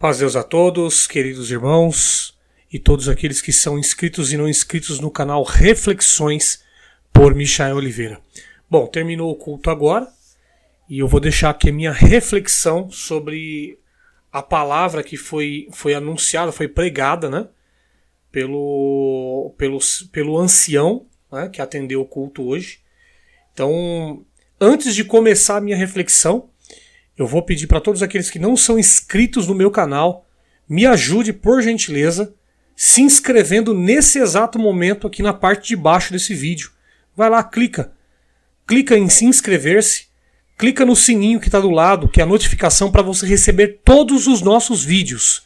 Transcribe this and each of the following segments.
Paz de Deus a todos, queridos irmãos e todos aqueles que são inscritos e não inscritos no canal Reflexões por Michael Oliveira. Bom, terminou o culto agora e eu vou deixar aqui a minha reflexão sobre a palavra que foi anunciada, foi pregada, né, pelo ancião, né, que atendeu o culto hoje. Então, antes de começar a minha reflexão, eu vou pedir para todos aqueles que não são inscritos no meu canal, me ajude, por gentileza, se inscrevendo nesse exato momento aqui na parte de baixo desse vídeo. Vai lá, clica em se inscrever-se, clica no sininho que está do lado, que é a notificação para você receber todos os nossos vídeos.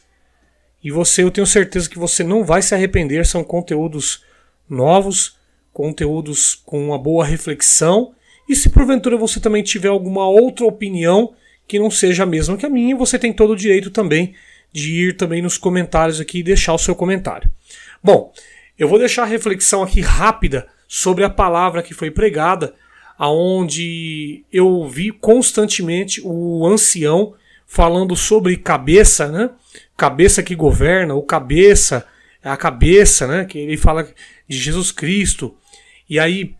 E eu tenho certeza que você não vai se arrepender, são conteúdos novos, conteúdos com uma boa reflexão. E se porventura você também tiver alguma outra opinião que não seja a mesma que a minha, você tem todo o direito também de ir também nos comentários aqui e deixar o seu comentário. Bom, eu vou deixar a reflexão aqui rápida sobre a palavra que foi pregada, aonde eu vi constantemente o ancião falando sobre cabeça, né? Cabeça que governa, ou cabeça, a cabeça, né? Que ele fala de Jesus Cristo. E aí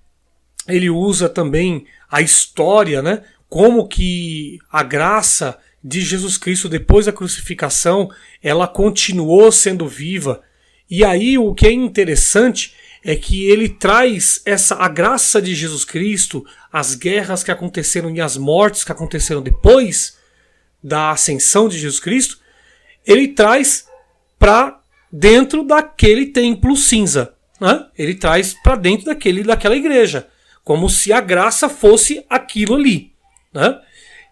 ele usa também a história, né? Como que a graça de Jesus Cristo depois da crucificação, ela continuou sendo viva. E aí o que é interessante é que ele traz a graça de Jesus Cristo, as guerras que aconteceram e as mortes que aconteceram depois da ascensão de Jesus Cristo, ele traz para dentro daquele templo cinza, né? Ele traz para dentro daquela igreja, como se a graça fosse aquilo ali, né?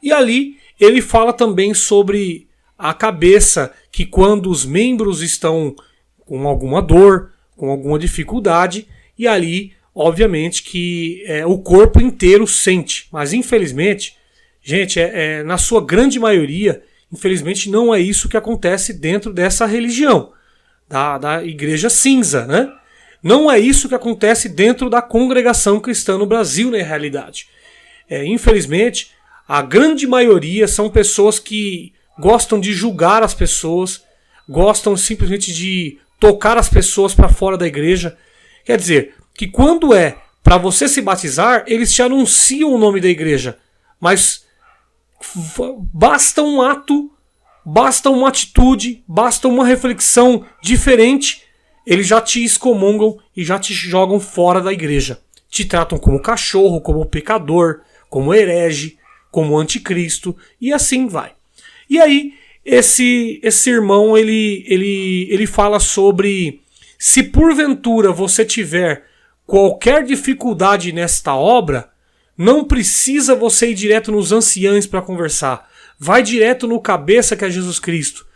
E ali ele fala também sobre a cabeça, que quando os membros estão com alguma dor, com alguma dificuldade, e ali, obviamente, que o corpo inteiro sente. Mas infelizmente, gente, na sua grande maioria, infelizmente não é isso que acontece dentro dessa religião, da igreja cinza, né? Não é isso que acontece dentro da congregação cristã no Brasil, na realidade. Infelizmente, a grande maioria são pessoas que gostam de julgar as pessoas, gostam simplesmente de tocar as pessoas para fora da igreja. Quer dizer, que quando é para você se batizar, eles te anunciam o nome da igreja, mas basta um ato, basta uma atitude, basta uma reflexão diferente, eles já te excomungam e já te jogam fora da igreja. Te tratam como cachorro, como pecador, como herege, como anticristo, e assim vai. E aí, esse irmão, ele fala sobre, se porventura você tiver qualquer dificuldade nesta obra, não precisa você ir direto nos anciãos para conversar. Vai direto no cabeça, que é Jesus Cristo.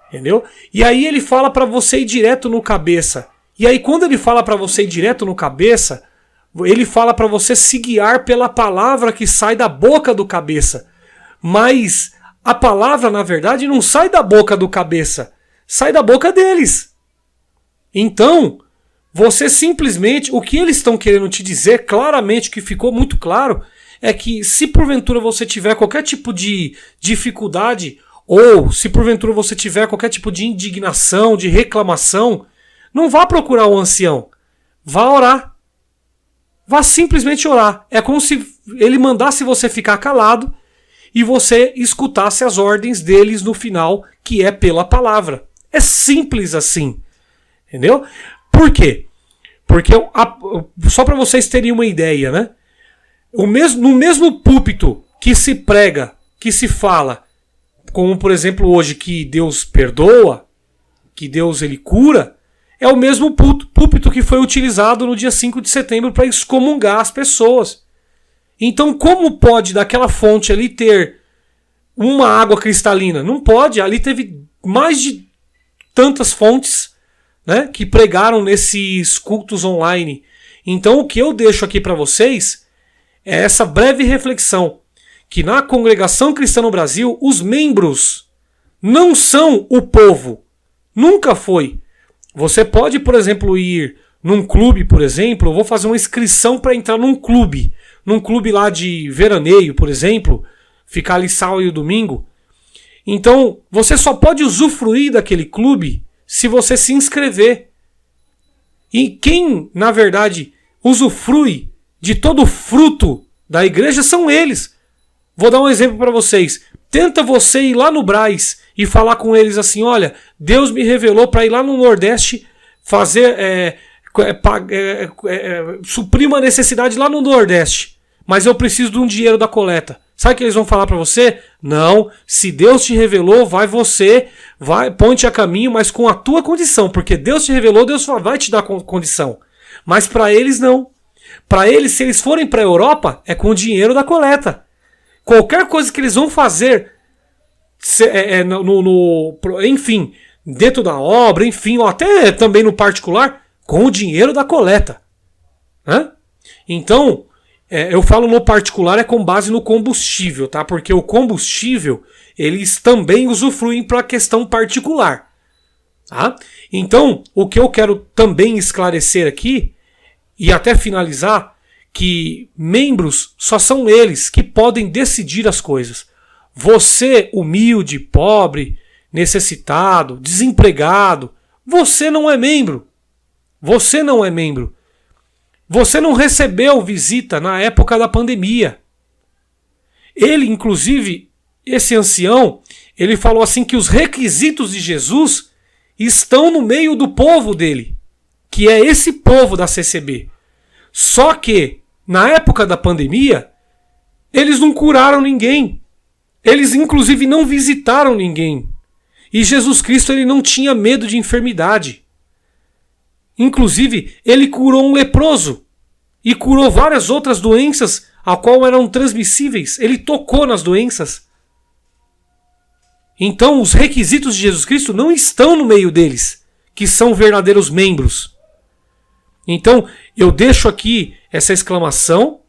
Entendeu? E aí ele fala para você ir direto no cabeça. E aí quando ele fala para você ir direto no cabeça, ele fala para você se guiar pela palavra que sai da boca do cabeça. Mas a palavra, na verdade, não sai da boca do cabeça. Sai da boca deles. Então, você simplesmente, o que eles estão querendo te dizer, claramente, que ficou muito claro, é que se porventura você tiver qualquer tipo de dificuldade, ou se porventura você tiver qualquer tipo de indignação, de reclamação, não vá procurar o ancião. Vá orar. Vá simplesmente orar. É como se ele mandasse você ficar calado e você escutasse as ordens deles no final, que é pela palavra. É simples assim. Entendeu? Por quê? Porque, só para vocês terem uma ideia, né? No mesmo púlpito que se prega, que se fala, como por exemplo hoje, que Deus perdoa, que Deus ele cura, é o mesmo púlpito que foi utilizado no dia 5 de setembro para excomungar as pessoas. Então como pode daquela fonte ali ter uma água cristalina? Não pode, ali teve mais de tantas fontes, né, que pregaram nesses cultos online. Então o que eu deixo aqui para vocês é essa breve reflexão, que na congregação cristã no Brasil, os membros não são o povo. Nunca foi. Você pode, por exemplo, ir num clube, por exemplo, eu vou fazer uma inscrição para entrar num clube lá de veraneio, por exemplo, ficar ali sábado e domingo, Então, você só pode usufruir daquele clube se você se inscrever. E quem, na verdade, usufrui de todo o fruto da igreja são eles. Vou dar um exemplo para vocês. Tenta você ir lá no Brás e falar com eles assim, olha, Deus me revelou para ir lá no Nordeste fazer, suprir uma necessidade lá no Nordeste, mas eu preciso de um dinheiro da coleta. Sabe o que eles vão falar para você? Não, se Deus te revelou, vai você, põe-te a caminho, mas com a tua condição, porque Deus te revelou, Deus vai te dar condição. Mas para eles não. Para eles, se eles forem para a Europa, é com o dinheiro da coleta. Qualquer coisa que eles vão fazer, enfim, dentro da obra, enfim, ou até também no particular, com o dinheiro da coleta. Então, eu falo no particular é com base no combustível, tá? Porque o combustível, eles também usufruem para a questão particular. Tá? Então, o que eu quero também esclarecer aqui, e até finalizar, que membros só são eles que podem decidir as coisas. Você, humilde, pobre, necessitado, desempregado, você não é membro. Você não é membro. Você não recebeu visita na época da pandemia. Ele, inclusive, esse ancião, ele falou assim que os requisitos de Jesus estão no meio do povo dele, que é esse povo da CCB. Só que, na época da pandemia, eles não curaram ninguém. Eles, inclusive, não visitaram ninguém. E Jesus Cristo ele não tinha medo de enfermidade. Inclusive, ele curou um leproso e curou várias outras doenças a qual eram transmissíveis. Ele tocou nas doenças. Então, os requisitos de Jesus Cristo não estão no meio deles, que são verdadeiros membros. Então, eu deixo aqui essa exclamação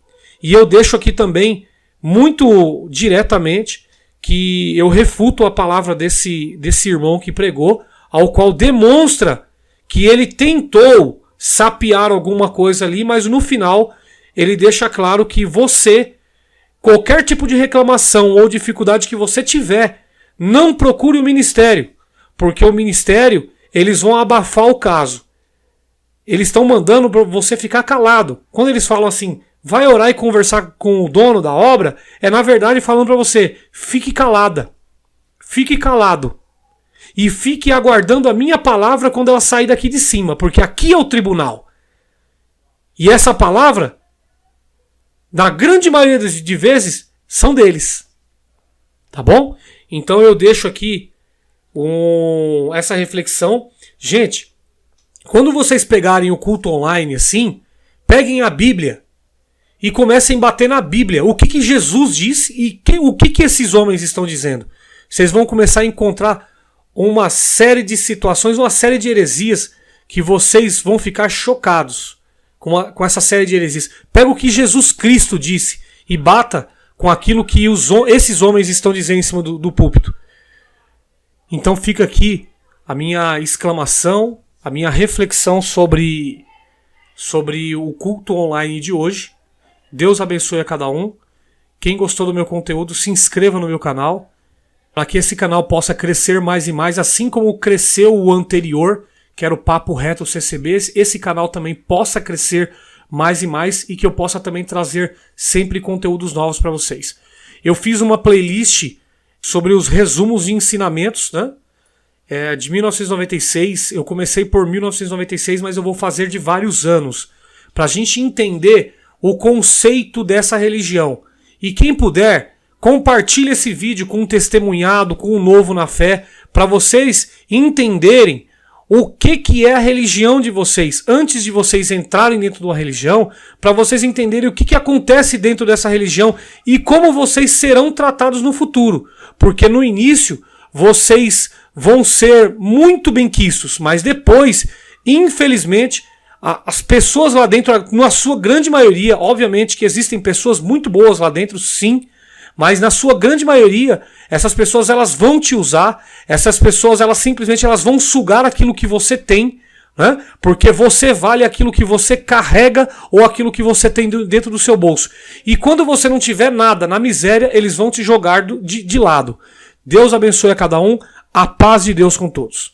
e eu deixo aqui também, muito diretamente, que eu refuto a palavra desse irmão que pregou, ao qual demonstra que ele tentou sapear alguma coisa ali, mas no final ele deixa claro que você, qualquer tipo de reclamação ou dificuldade que você tiver, não procure o ministério, porque o ministério, eles vão abafar o caso. Eles estão mandando para você ficar calado. Quando eles falam assim, vai orar e conversar com o dono da obra, é na verdade falando para você, fique calada, fique calado. E fique aguardando a minha palavra quando ela sair daqui de cima, porque aqui é o tribunal. E essa palavra, na grande maioria de vezes, são deles. Tá bom? Então eu deixo aqui essa reflexão. Gente, quando vocês pegarem o culto online assim, peguem a Bíblia e comecem a bater na Bíblia. O que Jesus disse e o que esses homens estão dizendo. Vocês vão começar a encontrar uma série de situações, uma série de heresias que vocês vão ficar chocados com essa série de heresias. Pega o que Jesus Cristo disse e bata com aquilo que esses homens estão dizendo em cima do púlpito. Então fica aqui a minha exclamação, a minha reflexão sobre o culto online de hoje. Deus abençoe a cada um. Quem gostou do meu conteúdo, se inscreva no meu canal, para que esse canal possa crescer mais e mais, assim como cresceu o anterior, que era o Papo Reto CCB, esse canal também possa crescer mais e mais e que eu possa também trazer sempre conteúdos novos para vocês. Eu fiz uma playlist sobre os resumos de ensinamentos, né? De 1996, eu comecei por 1996, mas eu vou fazer de vários anos, para a gente entender o conceito dessa religião. E quem puder, compartilhe esse vídeo com um testemunhado, com um novo na fé, para vocês entenderem o que é a religião de vocês, antes de vocês entrarem dentro de uma religião, para vocês entenderem o que acontece dentro dessa religião e como vocês serão tratados no futuro. Porque no início, vocês vão ser muito benquistos, mas depois, infelizmente, as pessoas lá dentro, na sua grande maioria, obviamente que existem pessoas muito boas lá dentro, sim, mas na sua grande maioria, essas pessoas elas vão te usar, essas pessoas elas simplesmente vão sugar aquilo que você tem, né? Porque você vale aquilo que você carrega ou aquilo que você tem dentro do seu bolso. E quando você não tiver nada na miséria, eles vão te jogar de lado. Deus abençoe a cada um. A paz de Deus com todos.